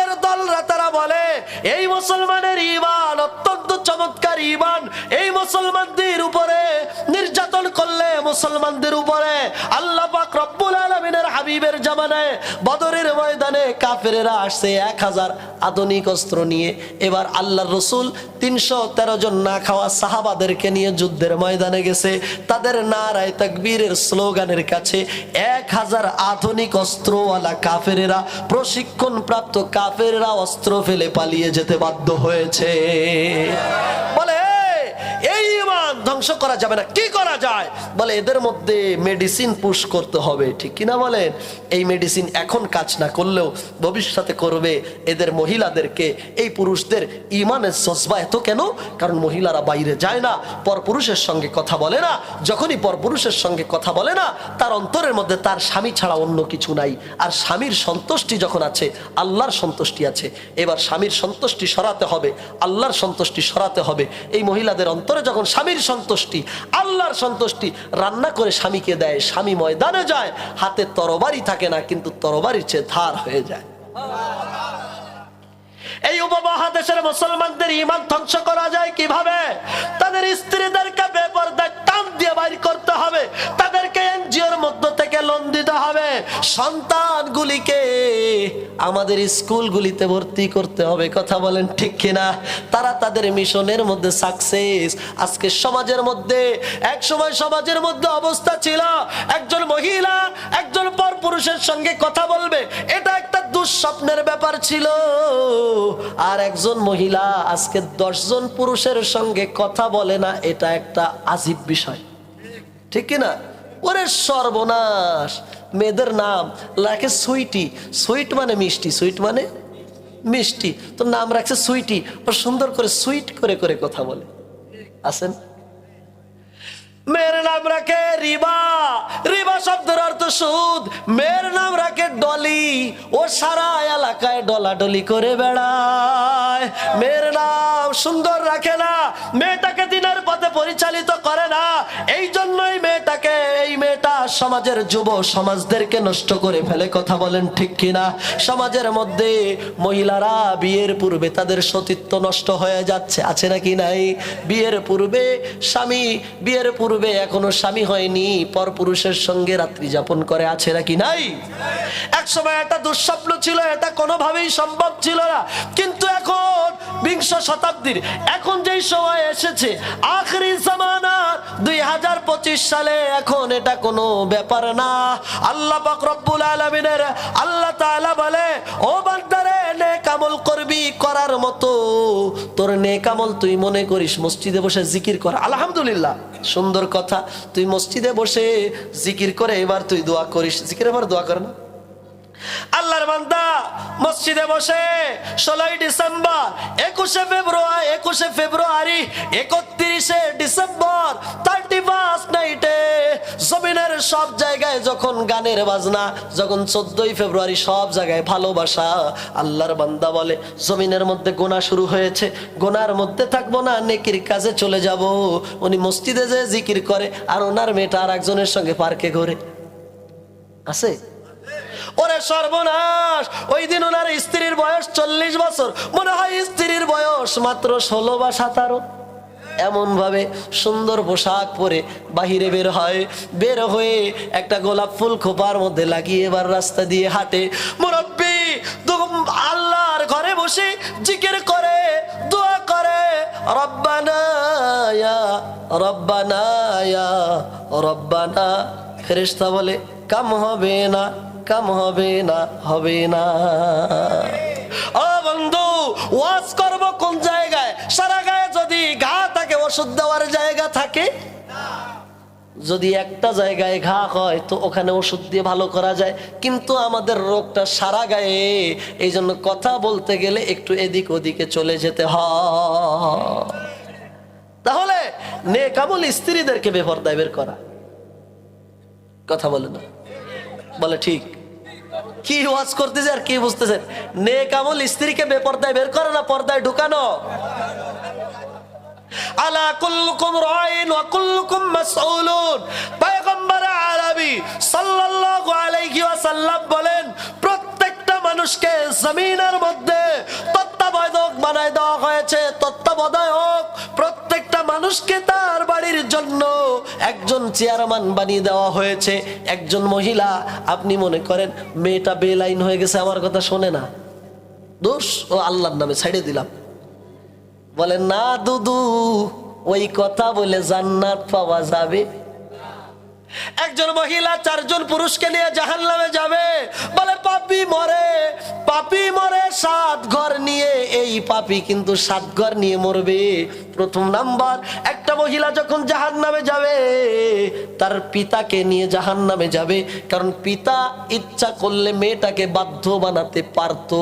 পরের দলরা তারা বলে এই মুসলমানের ঈমান অত্যন্ত চমৎকার ঈমান, এই মুসলমানদের উপরে নির্যাতন করলে মুসলমানদের উপরে আল্লাহ পাক রব্বুল আলামিনের হাবিবের জামানায় বদরের ময়দানে কাফেরেরা আসছে 1000 আধুনিক অস্ত্র নিয়ে। এবার আল্লাহর রাসূল 313 জন না খাওয়া সাহাবাদেরকে নিয়ে যুদ্ধের ময়দানে গেছে। তাদের নারায়ে তাকবীরের স্লোগানের কাছে 1000 আধুনিক অস্ত্রওয়ালা কাফেরেরা, প্রশিক্ষণ প্রাপ্ত কাফেরেরা অস্ত্র ফেলে পালিয়ে যেতে বাধ্য হয়েছে। বলে এই ঈমান ধ্বংস করা যাবে না, কি করা যায়? বলে এদের মধ্যে মেডিসিন পুশ করতে হবে, ঠিক কিনা বলেন? এই মেডিসিন এখন কাজ না করলেও ভবিষ্যতে করবে। এদের মহিলাদেরকে, এই পুরুষদের ঈমানের জজবা এত কেন? কারণ মহিলারা বাইরে যায় না, পরপুরুষের সঙ্গে কথা বলে না। যখনই পরপুরুষের সঙ্গে কথা বলে না, তার অন্তরের মধ্যে তার স্বামী ছাড়া অন্য কিছু নাই। আর স্বামীর সন্তুষ্টি যখন আছে, আল্লাহর সন্তুষ্টি আছে। এবার স্বামীর সন্তুষ্টি সরাতে হবে, আল্লাহর সন্তুষ্টি সরাতে হবে। এই মহিলাদের অন্তরে যখন স্বামীর সন্তুষ্টি, আল্লাহর সন্তুষ্টি, রান্না করে স্বামীকে দেয়, স্বামী ময়দানে যায়, হাতে তরবারি থাকে না, কিন্তু তরবারির চেয়ে ধার হয়ে যায়। এই উপমহাদেশের মুসলমানদের ঈমান ধ্বংস করা যায় কিভাবে? তাদের স্ত্রীদেরকে বেপরদা টান দিয়ে বাইর করতে হবে, তাদেরকে এনজিওর মধ্য থেকে লোন দিতে হবে, সন্তানগুলিকে আমাদের স্কুলগুলিতে ভর্তি করতে হবে। কথা বলেন ঠিক কিনা? তারা তাদের মিশনের মধ্যে সাকসেস। আজকে সমাজের মধ্যে, এক সময় সমাজের মধ্যে অবস্থা ছিল একজন মহিলা একজন পরপুরুষের সঙ্গে কথা বলবে, এটা একটা দুঃস্বপ্নের ব্যাপার ছিল। আর একজন মহিলা আজকে 10 জন পুরুষের সঙ্গে কথা বলে না, এটা একটা আজীব বিষয়, ঠিক কিনা? ওরে সর্বনাশ! মেয়েদের নাম রাখে সুইটি, সুইট মানে মিষ্টি, সুইট মানে মিষ্টি, তো নাম রাখছে সুইটি। ও সুন্দর করে সুইট করে করে কথা বলে। আছেন? মেয়ের নাম রাখে রিবা, রিবা শব্দের অর্থ সুদ। মেয়ের নাম রাখে ডলি, ও সারা এলাকায় ডলাডলি করে বেড়ায়। মেয়ের নাম সুন্দর রাখে না, মেয়েটাকে দিনের পথে পরিচালিত করে না। এই জন্যই মেয়েটাকে, এই মেয়েটা সমাজের যুব সমাজদেরকে নষ্ট করে ফেলে। কথা বলেন ঠিক কিনা? সমাজের মধ্যে মহিলারা বিয়ের পূর্বে তাদের সতীত্ব নষ্ট হয়ে যাচ্ছে, আছে নাকি নাই? বিয়ের পূর্বে স্বামী, বিয়ের পূর্বে এখনো স্বামী হয়নি, পরপুরুষের সঙ্গে রাত্রি যাপন করে, আছে নাকি নাই? এক সময় একটা দুঃস্বপ্ন ছিল, এটা কোনোভাবেই সম্ভব ছিল না। কিন্তু এখন 20 শতাব্দীর এখন যেই সময় এসেছে, আখরি জামানা 2025 সালে, এখন এটা কোনো ব্যাপার না। আল্লাহ পাক রব্বুল আলামিনের আল্লাহ তাআলা বলে, ও বান্দারে, নেক আমল করবি, করার মতো তোর নেক আমল তুই মনে করিস মসজিদে বসে জিকির কর। আলহামদুলিল্লাহ, সুন্দর কথা। তুই মসজিদে বসে জিকির করে এবার তুই দোয়া করিস, জিকির এবার দোয়া কর না। আল্লাহর বান্দা মসজিদে বসে 16 ডিসেম্বর, 21শে ফেব্রুয়ারি, 31শে ডিসেম্বর, 31 নাইটে জমিনের সব জায়গায় যখন গানের বাজনা, যখন 14ই ফেব্রুয়ারি সব জায়গায় ভালোবাসা, আল্লাহর বান্দা বলে জমিনের মধ্যে গোনা শুরু হয়েছে, গোনার মধ্যে থাকবো না, নেকির কাজে চলে যাব। উনি মসজিদে যে জিকির করে, আর ওনার মেয়েটা আর একজনের সঙ্গে পার্কে ঘোরে। আছে? ওরে সর্বনাশ! ওই দিন ওনার স্ত্রীর বয়স 40 বছর, মনে হয় স্ত্রীর বয়স মাত্র 16 বা 17। এমন ভাবে সুন্দর পোশাক পরে বাহিরে বের হয়, বের হয়ে একটা গোলাপ ফুল খোপার মধ্যে লাগিয়ে এবার রাস্তা দিয়ে হাঁটে। মুরব্বি আল্লাহর ঘরে বসে জিকির করে, দোয়া করে, রব্বানা ইয়া রব্বানা ইয়া রব্বানা। ফেরেশতা বলে কাম হবে না, কাম হবে না, হবে না। ও বন্ধু, ওয়াজ করব কোন জায়গায়? সারা গায়ে যদি ঘা থাকে, ওষুধ দেওয়ার জায়গা থাকে? যদি একটা জায়গায় ঘা হয় তো ওখানে ওষুধ দিয়ে ভালো করা যায়, কিন্তু আমাদের রোগটা সারা গায়ে। এই জন্য কথা বলতে গেলে একটু এদিক ওদিকে চলে যেতে হয়। তাহলে নেক আমল স্ত্রীদেরকে বেপরদায় বের করা। কথা বলে না, বলে ঠিক। কি ওয়াজ করতেছে আর কি বুঝতেছেন? নেক আমল স্ত্রীকে বেপরদায় বের করা না পর্দায় ঢুকানো। আলা কুল্লুকুম রাইন ওয়া কুল্লুকুম মাসউলুন। পয়গম্বর আরবি সাল্লাল্লাহু আলাইহি ওয়াসাল্লাম বলেন, প্রত্যেকটা মানুষ পুরুষকে জমিনের মধ্যে তত্ত্বাবধায়ক বানায় দেওয়া হয়েছে। তত্ত্বাবধায়ক প্রত্যেকটা মানুষকে তার বাড়ির জন্য একজন চেয়ারম্যান বানিয়ে দেওয়া হয়েছে। একজন মহিলা, আপনি মনে করেন মেয়েটা বেলাইন হয়ে গেছে, আমার কথা শোনে না, দোষ ও আল্লাহর নামে ছাইড়ে দিলাম, বলে না দুদু ওই কথা বলে জান্নাত পাওয়া যাবে। একজন মহিলা 4 জন পুরুষকে নিয়ে জাহান্নামে যাবে, বলে পাপী মরে, পাপী মরে 7 ঘর নিয়ে, এই পাপী কিন্তু 7 ঘর নিয়ে মরবে। প্রথম নাম্বার, একটা মহিলা যখন জাহান্নামে যাবে তার পিতাকে নিয়ে জাহান্নামে যাবে, কারণ পিতা ইচ্ছা করলে মেয়েটাকে বাধ্য বানাতে পারতো।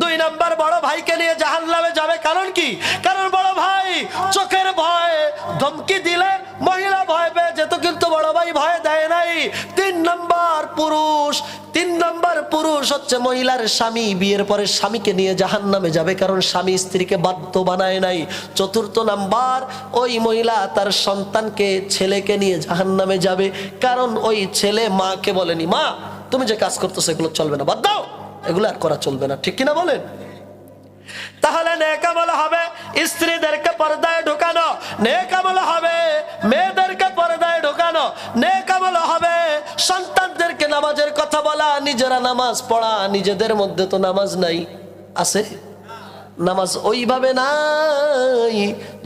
2 নাম্বার, বড় ভাইকে নিয়ে জাহান্নামে যাবে। কারণ কি? কারণ বড় ভাই চোখের ভয় ধমকি দিলে মহিলা ভয় পেয়ে যেত, কিন্তু বড় ভাই ভয় দেয় নাই। 3 নাম্বার পুরুষ, 3 নাম্বার পুরুষ হচ্ছে মহিলার স্বামী, বিয়ের পরে স্বামীকে নিয়ে জাহান্নামে যাবে, কারণ স্বামী স্ত্রীকে বাধ্য বানায় নাই। 4 নাম্বার, ওই মহিলা তার সন্তানকে, ছেলেকে নিয়ে জাহান্নামে যাবে, কারণ ওই ছেলে মাকে বলেনি মা তুমি যে কাজ করতেছো এগুলো চলবে না, বাদ দাও, এগুলো আর করা চলবে না, ঠিক কিনা বলেন? তাহলে নেক আমল হবে স্ত্রীদেরকে পর্দায় ঢোকানো, নেক আমল হবে মেয়েদেরকে পর্দায় ঢোকানো, নেক আমল হবে সন্তানদেরকে নামাজের কথা বলা, নিজেরা নামাজ পড়া। নিজেদের মধ্যে তো নামাজ নাই, আছে নামাজ ওইভাবে নাই।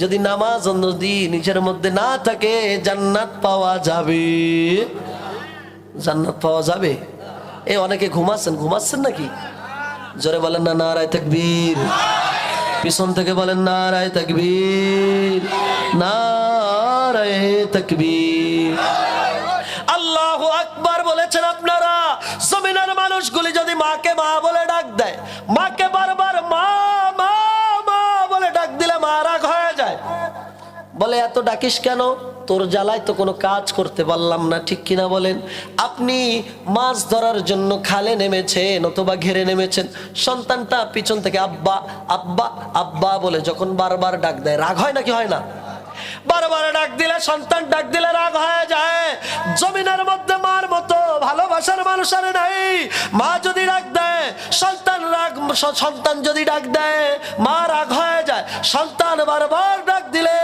যদি নামাজ যদি নিজের মধ্যে না থাকে জান্নাত পাওয়া যাবে? জান্নাত পাওয়া যাবে? এই অনেকে ঘুমাচ্ছেন নাকি? জোরে বলেন না নারায়ে তাকবীর। পিছন থেকে বলেন নারায়ে তাকবীর, নারায়ে তাকবীর। আল্লাহু আকবার বলেছেন আপনারা। জমিনের মানুষগুলি যদি মাকে মা বলে ডাক দেয়, মাকে বারবার মা মা মা বলে ডাক দিলে মা রাগ হয়ে যায়, বলে এত ডাকিস কেন, তোর জ্বালায় তো কোনো কাজ করতে পারলাম না, ঠিক কিনা বলেন? আপনি মাছ ধরার জন্য খালে নেমেছেন অথবা ঘেরে নেমেছেন, সন্তানটা পিছন থেকে আব্বা আব্বা আব্বা বলে যখন বারবার ডাক দেয়, রাগ হয় নাকি হয় না? বারবার ডাক দিলে, সন্তান ডাক দিলে রাগ হয়ে যায়। জমিনের মধ্যে মার মতো ভালোবাসার মানুষ আর নাই। মা যদি ডাক দেয় সন্তান রাগ, সন্তান যদি ডাক দেয় মা রাগ হয়ে যায়। সন্তান বারবার ডাক দিলে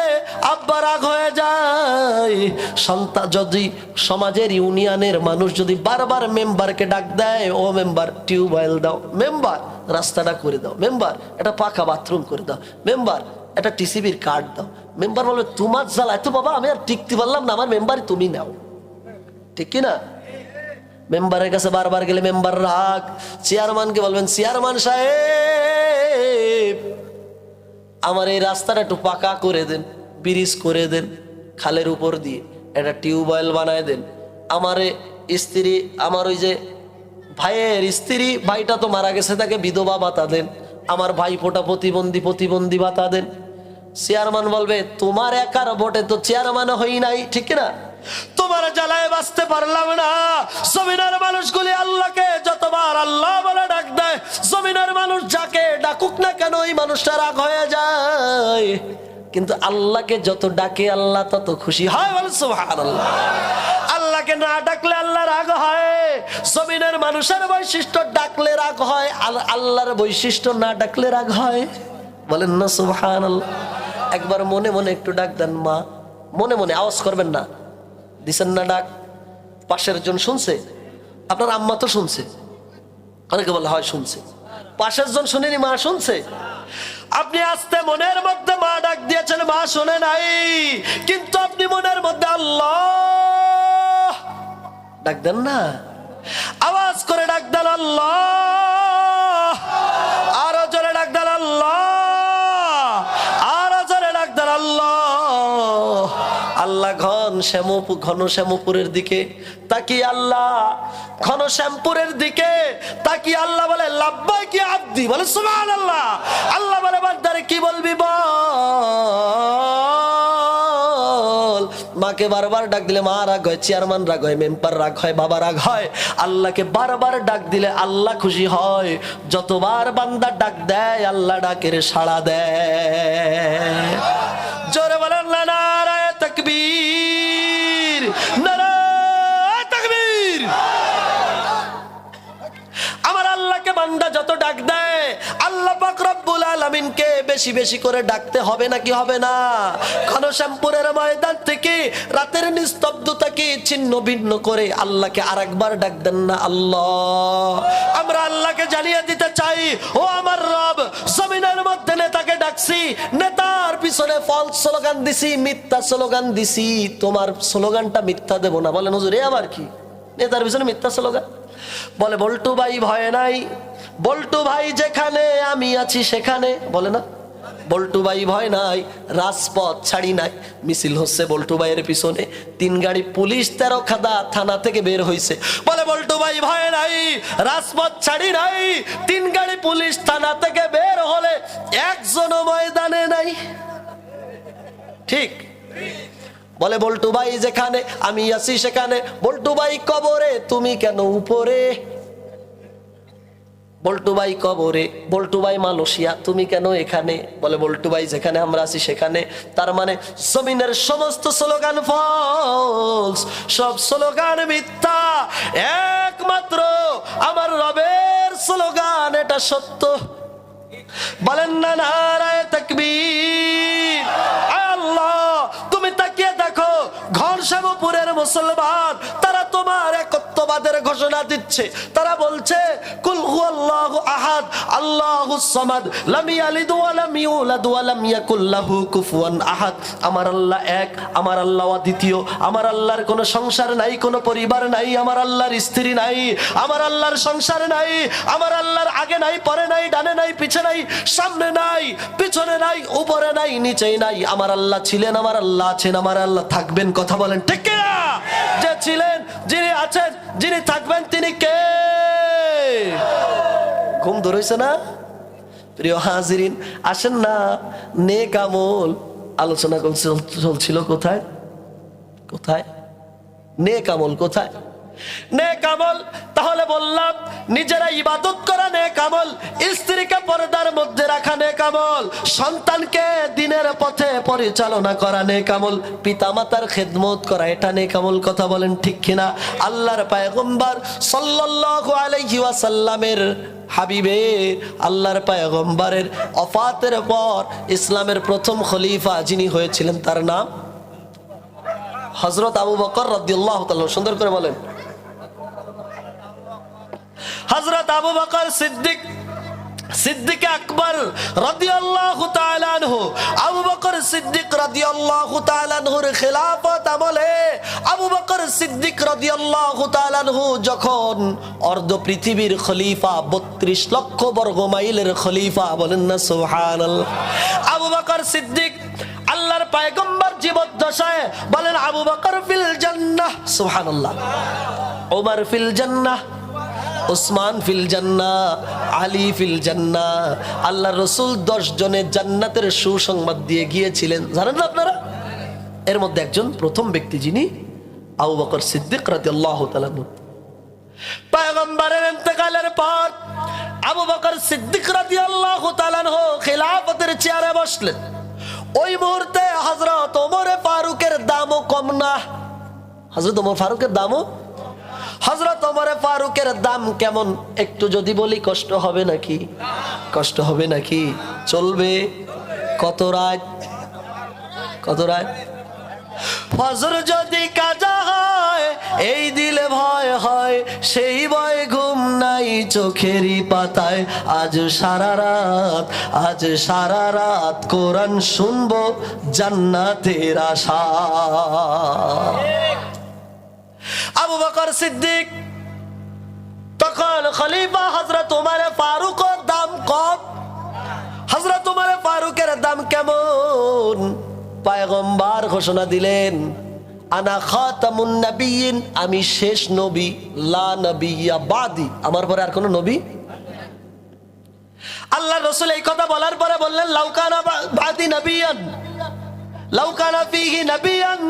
আব্বা রাগ হয়ে যায়। সন্তান যদি সমাজের ইউনিয়নের মানুষ যদি বারবার মেম্বারকে ডাক দেয়, ও মেম্বার টিউবওয়েল দাও, মেম্বার রাস্তাটা করে দাও, মেম্বার একটা পাকা বাথরুম করে দাও, মেম্বার একটা টিসিবির কার্ড দাও, মেম্বার বলবে তোমার জ্বালায় তো বাবা আমি আর টিকতে পারলাম না, আমার মেম্বারই তুমি নাও, ঠিক কিনা? মেম্বারের কাছে বারবার গেলে মেম্বার রাগ। চেয়ারম্যানকে বলবেন চেয়ারম্যান সাহেব আমার এই রাস্তাটা একটু পাকা করে দেন, ব্রিজ করে দেন, খালের উপর দিয়ে একটা টিউবওয়েল বানায় দেন। আমার স্ত্রী, আমার ওই যে ভাইয়ের স্ত্রী, ভাইটা তো মারা গেছে, তাকে বিধবা ভাতা দেন। আমার ভাইপোটা প্রতিবন্ধী ভাতা দেন। চেয়ারম্যান বলবে তোমার একার ভোটে তো চেয়ারম্যান হই নাই, ঠিক না? তোমার জ্বালায় বাঁচতে পারলাম না। জমিনের মানুষগুলি আল্লাহকে যতবার আল্লাহ বলে ডাক দেয়, জমিনের মানুষ যাকে ডাকুক না কেন ওই মানুষটা রাগ হয়ে যায়, কিন্তু আল্লাহকে যত ডাকে আল্লাহ তত খুশি হয়। বলে সুবহানাল্লাহ। আল্লাহকে না ডাকলে আল্লাহ রাগ হয়। জমিনের মানুষের বৈশিষ্ট্য ডাকলে রাগ হয়, আল্লাহর বৈশিষ্ট্য না ডাকলে রাগ হয়। বলেন না সুবহানাল্লাহ। একবার মনে মনে একটু ডাক দেন মা, মনে মনে, আওয়াজ করবেন না। দিছেন না ডাক, পাশের জন শুনছে, আপনার আম্মা তো শুনছে, অনেকে বলে হয় শুনছে, পাশের জন শুনেনি, মা শুনছে। আপনি আস্তে মনের মধ্যে মা ডাক দিয়েছেন, মা শুনে নাই, কিন্তু আপনি মনের মধ্যে আল্লাহ ডাক দেন না, আওয়াজ করে ডাক দেন আল্লাহ, আরো জোরে ডাক দেন আল্লাহ, আরো জোরে ডাক দেন আল্লাহ। আল্লাহ ঘন শ্যামপুরের দিকে তাকিয়ে, আল্লাহ ঘন শ্যামপুরের দিকে তাকিয়ে আল্লাহ বলে লাব্বাইক ইয়া আব্দি। বলে সুবহানাল্লাহ। আল্লাহ বলে বান্দারে কি বলবি বল। মাকে বারবার ডাক দিলে মা রাগ হয়, চেয়ারম্যান রাগ হয়, মেম্বার রাগ হয়, বাবা রাগ হয়। আল্লাহকে বারবার ডাক দিলে আল্লাহ খুশি হয়। যতবার বান্দা ডাক দেয় আল্লাহ ডাকের সাড়া দেয়। জোরে বলেন না নারায়ে তাকবীর, নারায়ে তাকবীর। আমার বান্দা যত ডাক দেয় আল্লাহ পাক রব্বুল আলামিনকে বেশি বেশি করে ডাকতে হবে নাকি হবে না? ঘনশ্যামপুরের ময়দান থেকে রাতের নিস্তব্ধতাকে ছিন্ন ভিন্ন করে আল্লাহকে আরেকবার ডাক দেন না আল্লাহ। আমরা আল্লাহকে জানিয়ে দিতে চাই, ও আমার রব, জমিনের মধ্যে নেতাকে ডাকছি, নেতার পিছনে ফলস স্লোগান দিছি, মিথ্যা স্লোগান দিছি, তোমার স্লোগানটা মিথ্যা দেব না। বলেন হুজুর, এ আবার কি? নেতার পিছনে মিথ্যা স্লোগান? বলে বল্টু ভাই ভয় নাই, বল্টু ভাই যেখানে আমি আছি সেখানে। বলে না, বল্টু ভাই ভয় নাই, রাজপথ ছাড়ি নাই। মিছিল হচ্ছে বল্টু ভাইয়ের পিছনে, 3 গাড়ি পুলিশ 13 খাদা থানা থেকে বের হইছে। বলে বল্টু ভাই ভয় নাই, রাজপথ ছাড়ি নাই, 3 গাড়ি পুলিশ থানা থেকে বের হলে একজনও ময়দানে নাই। ঠিক? বলে বল্টু ভাই যেখানে আমি আছি সেখানে। বল্টু ভাই কবরে, তুমি কেন উপরে? বল্টু ভাই কবরে, বল্টু ভাই মালয়েশিয়া, তুমি কেন এখানে? বলে বল্টু ভাই যেখানে আমরা আছি সেখানে। তার মানে জমিনের সমস্ত স্লোগান ফলস, সব স্লোগান মিথ্যা, একমাত্র আমার রবের স্লোগান এটা সত্য। বলেন না নারায়ে তাকবীর। আল্লাহ, তুমি তাকিয়ে দেখো, ঘনশ্যামপুরের মুসলমান তারা তোমার একত্ববাদের ঘোষণা দিচ্ছে। তারা বলছে কুল হুয়াল্লাহু আহাদ আল্লাহুস সামাদ লাম ইয়ালিদ ওয়া লাম ইউলাদ ওয়া লাম ইয়াকুল লাহু কুফুয়ান আহাদ। আমার আল্লাহ এক, আমার আল্লাহ অদ্বিতীয়, আমার আল্লাহর কোনো সংসার নাই, কোনো পরিবার নাই, আমার আল্লাহর স্ত্রী নাই, আমার আল্লাহর সংসার নাই, আমার আল্লাহর আগে নাই, পরে নাই, ডানে নাই, পিছে নাই, সামনে নাই, পিছনে নাই, উপরে নাই, নিচেই নাই। আমার আল্লাহ ছিলেন, আমার আল্লাহ আছেন, আমার আল্লাহ থাকবেন। কথা বলেন ঠিক কিনা? যে ছিলেন, যিনি আছেন, যিনি থাকবেন, তিনি কে? ঘুম ধরেছে না? প্রিয় হাজিরিন, আসেন না, নেক আমল আলোচনা চলছিল। কোথায় কোথায় নেক আমল? কোথায় নেক আমল? তাহলে বললাম, নিজেরা ইবাদত করা নেক আমল, স্ত্রীকে পর্দার মধ্যে রাখা নেক আমল, সন্তানকে দিনের পথে পরিচালনা করা নেক আমল, পিতামাতার খেদমত করা এটা নেক আমল। কথা বলেন ঠিক কিনা? আল্লাহর পয়গম্বর সাল্লাল্লাহু আলাইহি ওয়াসাল্লামের হাবিবে, আল্লাহর পয়গম্বরের ওফাতের পর ইসলামের প্রথম খলিফা যিনি হয়েছিলেন তার নাম হযরত আবু বকর রাদিয়াল্লাহু তাআলা। সুন্দর করে বলেন, হযরত আবু বকর সিদ্দিক, সিদ্দিক আকবর রাদিয়াল্লাহু তাআলা আনহু। আবু বকর সিদ্দিক রাদিয়াল্লাহু তাআলা আনহুর খেলাফত আমলে আবু বকর সিদ্দিক রাদিয়াল্লাহু তাআলা আনহু যখন অর্ধ পৃথিবীর খলিফা, 32 লক্ষ বর্গ মাইলের খলিফা, বলেন না সুবহানাল্লাহ। আবু বকর সিদ্দিক আল্লাহর পয়গম্বর জীবদ্দশায় বলেন আবু বকর ফিল জান্নাহ, সুবহানাল্লাহ। ওমর ফিল জান্নাহ, উসমান ফিল জান্নাহ, আলী ফিল জান্নাহ। আল্লাহর রাসূল 10 জনের জান্নাতের সুসংবাদ দিয়ে গিয়েছিলেন, জানেন না আপনারা? এর মধ্যে একজন প্রথম ব্যক্তি যিনি আবু বকর সিদ্দিক রাদিয়াল্লাহু তাআলা। পয়গম্বরের ইন্তেকালের পর আবু বকর সিদ্দিক রাদিয়াল্লাহু তাআলা খেলাফতের চেয়ারে বসলেন। ওই মুহূর্তে হযরত ওমর ফারুকের দামও কম না। হযরত ওমর ফারুকের দামও, হযরত ওমর ফারুকের দাম কেমন একটু যদি বলি কষ্ট হবে নাকি? কষ্ট হবে নাকি? চলবে? কত রাত, কত রাত? ফজর যদি কাজা হয় এই দিলে ভয় হয়, সেই ভয় ঘুম নাই চোখেরই পাতায়। আজ সারা রাত, আজ সারা রাত কোরআন শুনবো জান্নাতের আশা। আবু বকর সিদ্দিক তখন খলিফা, হযরত ওমর ফারুকের দাম কম। হযরত ওমর ফারুকের দাম কেমন? পয়গম্বর ঘোষণা দিলেন, আনা খাতামুন নবিয়্যিন, আমি শেষ নবী, লা নবিয়্যা বাদি, আমার পরে আর কোন নবী। আল্লাহ রাসূল এই কথা বলার পরে বললেন, লাউ কানা বাদি নবিয়্যান, লাউ কানা ফীহি নবিয়্যান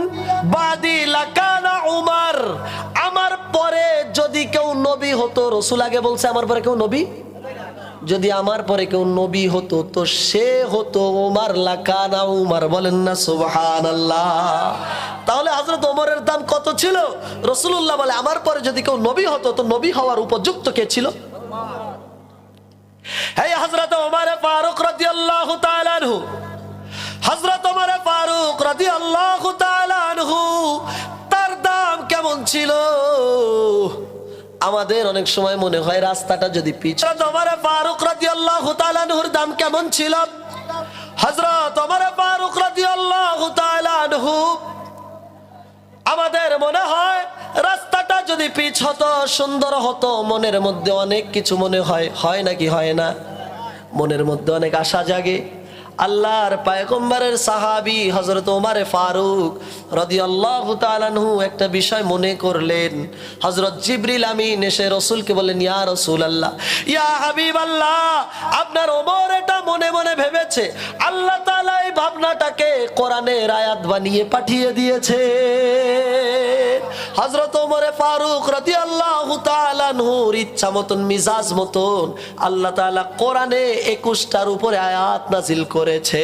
বাদি লাকানা উমর। আমার পরে যদি কেউ নবী হতো, রাসূল আগে বলছে আমার পরে কেউ নবী, যদি আমার পরে কেউ নবী হতো তো সে হতো ওমর, লাকানা উমর। বলেন না সুবহানাল্লাহ। তাহলে হযরত ওমরের দাম কত ছিল? রাসূলুল্লাহ বলে আমার পরে যদি কেউ নবী হতো তো নবী হওয়ার উপযুক্ত কে ছিল? রাদিয়াল্লাহু তাআলা আনহু, হযরত ওমর ফারুক রাদিয়াল্লাহু তাআলা আনহু, তার দাম কেমন ছিল? আমাদের অনেক সময় মনে হয় রাস্তাটা যদি পিচ। ওমর ফারুক রাদিয়াল্লাহু তাআলা আনহুর দাম কেমন ছিল? হযরত ওমর ফারুক রাদিয়াল্লাহু তাআলা আনহু, আমাদের মনে হয় রাস্তাটা যদি পিচ হতো, সুন্দর হতো, মনের মধ্যে অনেক কিছু মনে হয়, হয় নাকি হয় না? মনের মধ্যে অনেক আশা জাগে। আল্লাহর পয়গম্বরের সাহাবী হযরত ওমর ফারুক রাদিয়াল্লাহু তাআলা আনহু একটা বিষয় মনে করলেন। হযরত জিবরিল আমিন এসে রাসূলকে বললেন, ইয়া রাসূলুল্লাহ, ইয়া হাবিবাল্লাহ, আপনার ওমর এটা মনে মনে ভেবেছে, আল্লাহ তাআলা এই ভাবনাটাকে কোরআনের আয়াত বানিয়ে পাঠিয়ে দিয়েছে। হযরত ওমর ফারুক রাদিয়াল্লাহু তাআলা আনহুর ইচ্ছা মতন, মিজাজ মতন আল্লাহ তাআলা কোরআনে 21টার উপরে আয়াত নাজিল করেছে।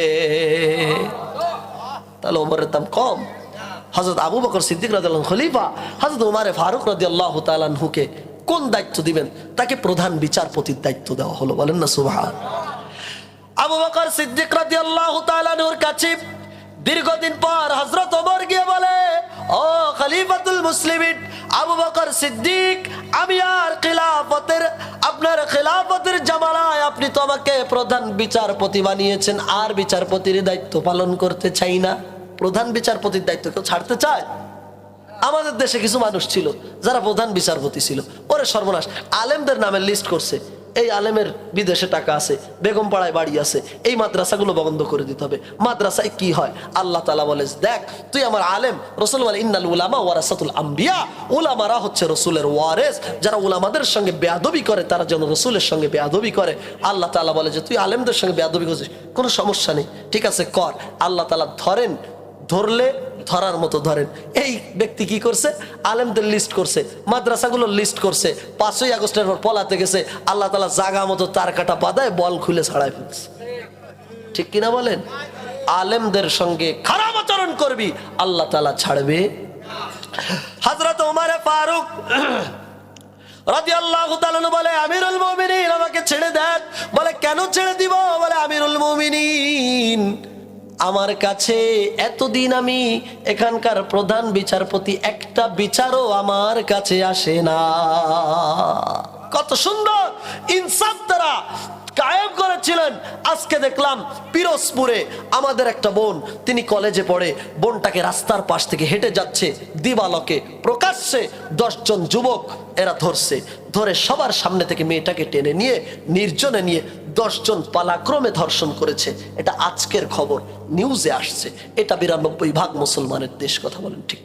তাহলে ওমরের দাম কম? হযরত আবু বকর সিদ্দিক রাদিয়াল্লাহু আনহু খলিফা, হযরত ওমর ফারুক রাদিয়াল্লাহু তাআলা আনহুকে কোন দায়িত্ব দিবেন? তাকে প্রধান বিচারপতির দায়িত্ব দেওয়া হলো। বলেন না সুবহান। আবু বকর সিদ্দিক রাদিয়াল্লাহু তাআলা আনহুর কাছে দীর্ঘদিন পর হযরত ওমর গিয়ে বলে, ও খলিফাতুল মুসলিমিন আবু বকর সিদ্দিক, আমি আর আপনার খিলাফতের জামানায় আপনি তো আমাকে প্রধান বিচারপতি বানিয়েছেন, আর বিচারপতির দায়িত্ব পালন করতে চাই না। প্রধান বিচারপতির দায়িত্ব কেউ ছাড়তে চায়? আমাদের দেশে কিছু মানুষ ছিল যারা প্রধান বিচারপতি ছিল, ওরে সর্বনাশ, আলেমদের নামে লিস্ট করছে, এই আলেমের বিদেশে টাকা আছে, বেগম পাড়ায় বাড়ি আছে, এই মাদ্রাসাগুলো বন্ধ করে দিতে হবে। মাদ্রাসায় কি হয়? আল্লাহ তাআলা বলে, দেখ তুই আমার আলেম। রাসূল বলে, ইন্নাল উলামা ওয়ারাসাতুল আম্বিয়া, উলামারা হচ্ছে রাসূলের ওয়ারিস। যারা উলামাদের সঙ্গে বেয়াদবি করে তারা যেন রাসূলের সঙ্গে বেয়াদবি করে। আল্লাহ তাআলা বলে যে তুই আলেমদের সঙ্গে বেয়াদবি করছিস, কোনো সমস্যা নেই, ঠিক আছে কর। আল্লাহ তাআলা ধরেন, ধরলে ধরার মতো ধরেন। এই ব্যক্তি কি করছে? আলেমদের লিস্ট করছে, মাদ্রাসাগুলোর লিস্ট করছে, 5ই আগস্টের পর পলাতে গেছে, আল্লাহ তাআলা জাগা মতো তার কাটা বাঁধায় বল খুলে ছাড়াই ফেলছে। ঠিক কিনা বলেন? আলেমদের সঙ্গে খারাপ আচরণ করবি, আল্লাহ তাআলা ছাড়বে? হযরত ওমর ফারুক রাদিয়াল্লাহু তাআলা বলে, আমিরুল মুমিনিন আমাকে ছেড়ে দেন। বলে, কেন ছেড়ে দিব? বলে, আমিরুল মুমিনিন, আমার কাছে এতদিন আমি এখানকার প্রধান বিচারপতি, একটা বিচারও আমার কাছে আসে না। কত সুন্দর ইনসাফ তারা কায়েম করেছিলেন। আজকে দেখলাম পিরোজপুরে আমাদের একটা বোন, তিনি কলেজে পড়ে, বোনটাকে রাস্তার পাশ থেকে হেঁটে যাচ্ছে, দিবালোকে প্রকাশ্যে 10 জন যুবক এরা ধরছে, ধরে সবার সামনে থেকে মেয়েটাকে টেনে নিয়ে নির্জনে নিয়ে 10 জন পালাক্রমে ধর্ষণ করেছে। এটা আজকের খবর, নিউজে আসছে। এটা 92% মুসলমানের দেশ। কথা বলেন ঠিক?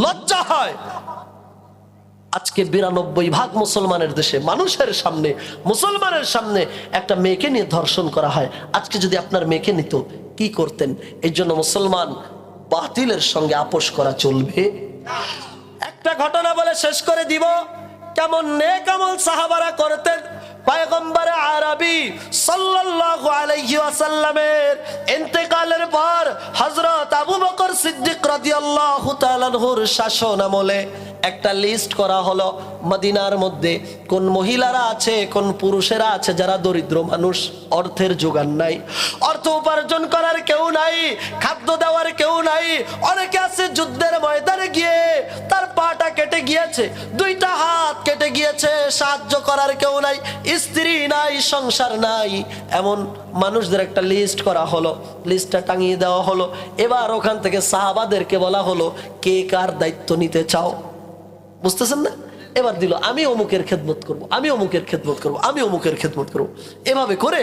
লজ্জা হয় আজকে 92% মুসলমানের দেশে মানুষের সামনে, মুসলমানের সামনে একটা মেয়েকে নিয়ে ধর্ষণ করা হয়। আজকে যদি আপনার মেয়েকে নিত, কি করতেন? এই জন্য মুসলমান বাতিলের সঙ্গে আপোষ করা চলবে। একটা ঘটনা বলে শেষ করে দিব। কেমন নেক আমল সাহাবারা করতেন। পয়গম্বর আরবি সাল্লাল্লাহু আলাইহি ওয়াসাল্লামের ইন্তেকালের পর হযরত আবু বকর সিদ্দিক রাদিয়াল্লাহু তাআলা আনহুর শাসন আমলে একটা লিস্ট করা হলো, মদিনার মধ্যে কোন মহিলারা আছে, কোন পুরুষেরা আছে যারা দরিদ্র মানুষ, অর্থের জোগান নাই, অর্থ উপার্জন করার কেউ নাই, খাদ্য দেওয়ার কেউ নাই। অনেকে আছে যুদ্ধের ময়দানে গিয়ে তার পাটা কেটে গিয়েছে, 2টা হাত কেটে গিয়েছে, সাহায্য করার কেউ নাই, স্ত্রী নাই, সংসার নাই। এমন মানুষদের একটা লিস্ট করা হলো, লিস্টটা টাঙিয়ে দেওয়া হলো। এবার ওখান থেকে সাহাবাদেরকে বলা হলো, কে কার দায়িত্ব নিতে চাও? বুঝতেছেন না? এবার দিল, আমি অমুকের খেদমত করব, আমি অমুকের খেদমত করব, আমি অমুকের খেদমত করব। এভাবে করে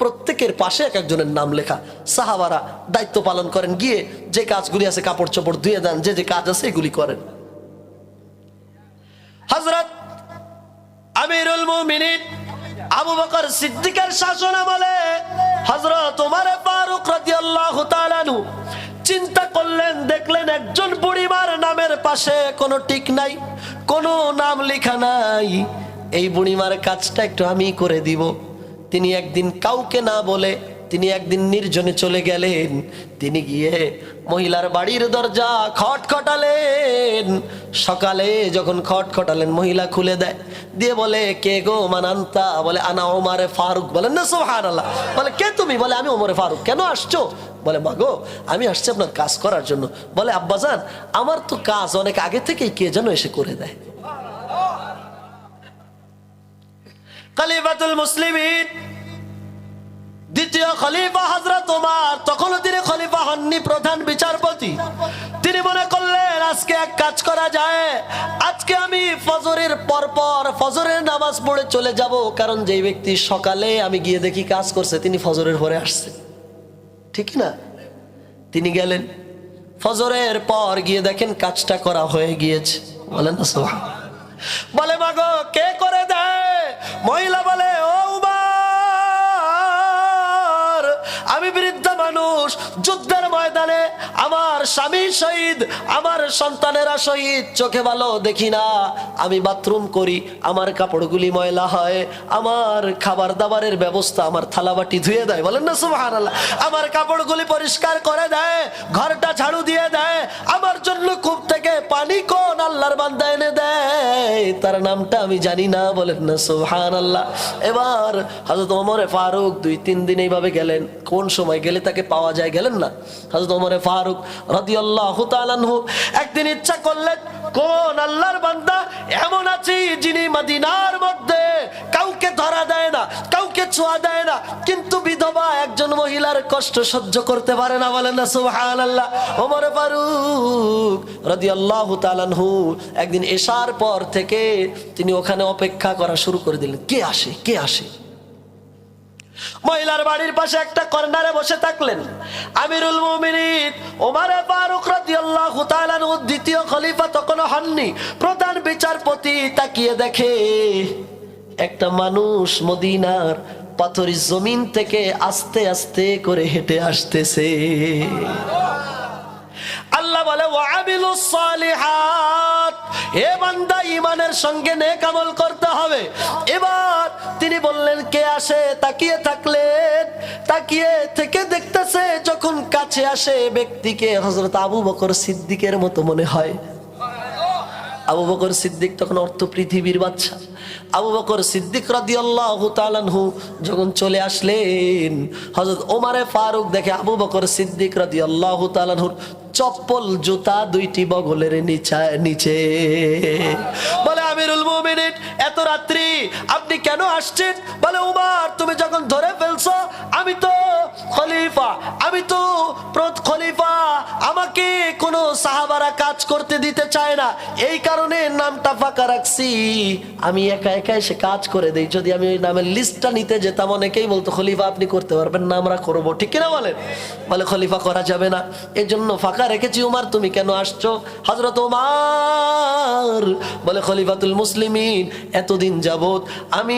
প্রত্যেকের পাশে এক একজনের নাম লেখা। সাহাবারা দায়িত্ব পালন করেন, গিয়ে যে কাজগুলি আছে কাপড় চোপড় ধুয়ে দেন, যে যে কাজ আছে এগুলি করেন। হযরত আমিরুল মুমিনিন আবু বকর সিদ্দিকের শাসন আমলে হযরত ওমর ফারুক রাদিয়াল্লাহু তাআলা আনহু চিন্তা করলেন, দেখলেন একজন বুড়িমার নামের পাশে কোনো টিক নাই, কোনো নাম লেখা নাই। এই বুড়িমার কাজটা একটু আমি করে দিব। তিনি একদিন কাউকে না বলে তিনি একদিন নির্জনে চলে গেলেন। তিনি গিয়ে মহিলার বাড়ির দরজা খটখটালেন। সকালে যখন খটখটালেন, মহিলা খুলে দেয়, দিয়ে বলে, কে গো মানান্তা? বলে, আনা ওমরে ফারুক। বলেন না সুবহানাল্লাহ। বলে, কে তুমি? বলে, আমি ওমরে ফারুক। কেন আসছো? বলে, মাগো আমি আসছি আপনার কাজ করার জন্য। বলে, আব্বাজান আমার তো কাজ অনেক আগে থেকেই কে যেন এসে করে দেয়। খলিফাতুল মুসলিমিন দ্বিতীয় খলিফা হযরত ওমর, তখনও তিনি খলিফা হননি, প্রধান বিচারপতি। তিনি মনে করলেন আজকে এক কাজ করা যায়, আজকে আমি ফজরের পরপর ফজরের নামাজ পড়ে চলে যাব, কারণ যেই ব্যক্তি সকালে আমি গিয়ে দেখি কাজ করছে, তিনি ফজরের পরে আসছে, ঠিক না? তিনি গেলেন, ফজরের পর গিয়ে দেখেন কাজটা করা হয়ে গিয়েছে। বলেন না সুবহানাল্লাহ। বলে, মাগো কে করে দেয়? মহিলা বলে, ও উমর, আমি বৃদ্ধা মানুষ, যুদ্ধের ময়দানে আমার স্বামী শহীদ, আমার সন্তানেরা শহীদ, চোখে ভালো দেখি না, আমি বাথরুম করি, আমার কাপড়গুলি ময়লা হয়, আমার খাবার দাবারের ব্যবস্থা, আমার থালাবাটি ধুয়ে দেয়। বলেন না সুবহানাল্লাহ। আমার কাপড়গুলি পরিষ্কার করে দেয়, ঘরটা ঝাড়ু দিয়ে দেয়, আমার জন্য কূপ থেকে পানি কোন আল্লাহর বান্দা এনে দেয়, তার নামটা আমি জানি না। বলেন না সুবহানাল্লাহ। এবার হযরত ওমরে ফারুক 2-3 দিন এইভাবে গেলেন। কোন সময় গেলে তাকে পাওয়া যায়? গেলেন না? হযরত ওমরে ফারুক রাদিয়াল্লাহু তাআলা আনহু একদিন ইচ্ছা করলেন, কোন আল্লাহর বান্দা এমন আছে যিনি মদিনার মধ্যে কাউকে ধরা দেয় না, কাউকে ছোঁয়া দেয় না, কিন্তু বিধবা একজন মহিলার কষ্ট সহ্য করতে পারে না। বলেন না সুবহানাল্লাহ। ওমর ফারুক রাদিয়াল্লাহু তাআলা আনহু একদিন এশার পর থেকে তিনি ওখানে অপেক্ষা করা শুরু করে দিলেন, কে আসে কে আসে। মহিলার বাড়ির পাশে একটা কর্নারে বসে থাকলেন। আমিরুল মুমিনিন ওমর ফারুক রাদিয়াল্লাহু তাআলা আনহু দ্বিতীয় খলিফা তখনও হননি, প্রধান বিচারপতি তাকিয়ে দেখে একটা মানুষ মদিনার পাথরের জমিন থেকে আস্তে আস্তে করে হেঁটে আসতেছে। আল্লাহ বলে, ওয়াবিলুস সালিহাত, এ বান্দা ঈমানের সঙ্গে নেক আমল করতে হবে। এবার তিনি বললেন, কে আসে? তাকিয়ে থাকলেন, তাকিয়ে থেকে দেখতেছে যখন কাছে আসে ব্যক্তিকে হযরত আবু বকর সিদ্দিকের মতো মনে হয়। আবু বকর সিদ্দিক তখন অর্থ পৃথিবীর বাদশা। আবু বকর সিদ্দিক রাদিয়াল্লাহু তাআলা আনহু যখন চলে আসলেন, হযরত ওমরে ফারুক দেখে আবু বকর সিদ্দিক রাদিয়াল্লাহু তাআলা আনহুর চপ্পল জুতা দুইটি বগলের নিচে। বলে, আমিরুল মুমিনিন এত রাত্রি আপনি কেন আসছেন? বলে, ওমর তুমি যখন ধরে ফেলছো আমি তো খলিফা, আমি তো খলিফা, আমাকে কোনো সাহাবারা কাজ করতে দিতে চায় না, এই কারণে নামটা ফাঁকা রাখছি, আমি একা একা এসে কাজ করে দেই। যদি আমি ওই নামের লিস্টটা নিতে যেতাম অনেকেই বলতো, খলিফা আপনি করতে পারবেন না, আমরা করবো, ঠিক কিনা বলেন? বলে, খলিফা করা যাবে না, এই জন্য ফাঁকা রেখেছি। উমর তুমি কেন আসছো? হযরত ওমর বলে, খলিফাতুল মুসলিমিন এতদিন যাবত আমি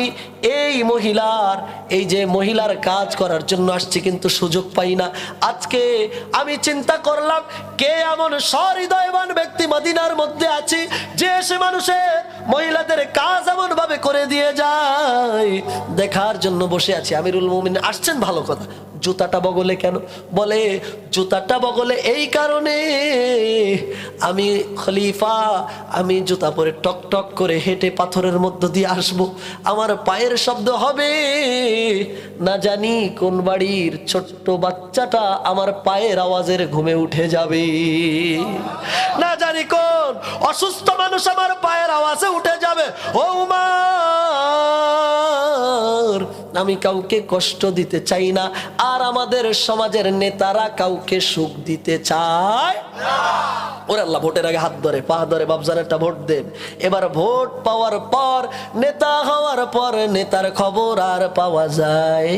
এই মহিলার, এই যে মহিলার কাজ করার জন্য আসছি, কিন্তু সুযোগ পাই না। আজকে আমি চিন্তা করলাম, কে এমন সহৃদয়বান ব্যক্তি মদিনার মধ্যে আছে যে এসে মানুষের মহিলাদের কাজ এমন ভাবে করে দিয়ে যায়, দেখার জন্য বসে আছি। আমিরুল মুমিনিন আসছেন, ভালো কথা, জুতাটা বগলে কেন? বলে, জুতাটা বগলে এই কারণে, আমি খলিফা, আমি জুতা পরে টক টক করে হেঁটে পাথরের মধ্য দিয়ে আসবো, আমার পায়ের শব্দ হবে, না জানি কোন বাড়ির ছোট্ট বাচ্চাটা আমার পায়ের আওয়াজের ঘুমে উঠে যাবে, না জানি কোন অসুস্থ মানুষ আমার পায়ের আওয়াজে উঠে যাবে। ও উমর, আমি কাউকে কষ্ট দিতে চাই না, আর আমাদের সমাজের নেতারা কাউকে সুখ দিতে চায় না। ওরে আল্লাহ, ভোটের আগে হাত ধরে পা ধরে বাপজানেরটা ভোট দেন। এবার ভোট পাওয়ার পর, নেতা হওয়ার পর নেতার খবর আর পাওয়া যায়?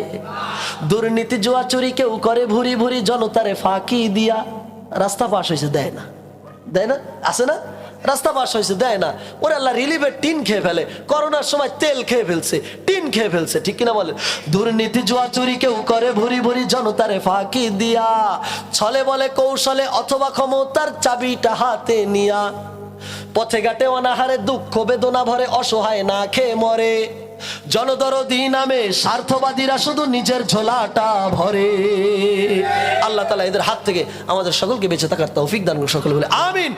দুর্নীতি জুয়া চুরি কেউ করে ভুরি ভুরি জনতারে ফাঁকি দিয়া, রাস্তা পাশ হয়েছে দেয় না, দেয় না, আছে না? রাস্তা পাশ হয়েছে দেয় না। ওরে আল্লাহ, রিলিফের টিন খেয়ে ফেলে, করোনার সময় তেল খেয়ে ফেলছে, টিন খেয়ে ফেলছে, ঠিক কিনা বলে? দুর্নীতি জুয়া চুরি কেউ করে ভুরি ভুরি জনতারে ফাঁকি দিয়া, ছলে বলে কৌশলে অথবা ক্ষমতার চাবিটা হাতে নিয়া, পথে ঘাটে অনাহারে দুঃখ বেদনা ভরে অসহায় না খেয়ে মরে, জনদরদি নামে স্বার্থবাদীরা শুধু নিজের ঝোলাটা ভরে। আল্লাহ তাআলা এদের হাত থেকে আমাদের সকলকে বেঁচে থাকার তৌফিক দান করুন, সকলে বলে আমিন।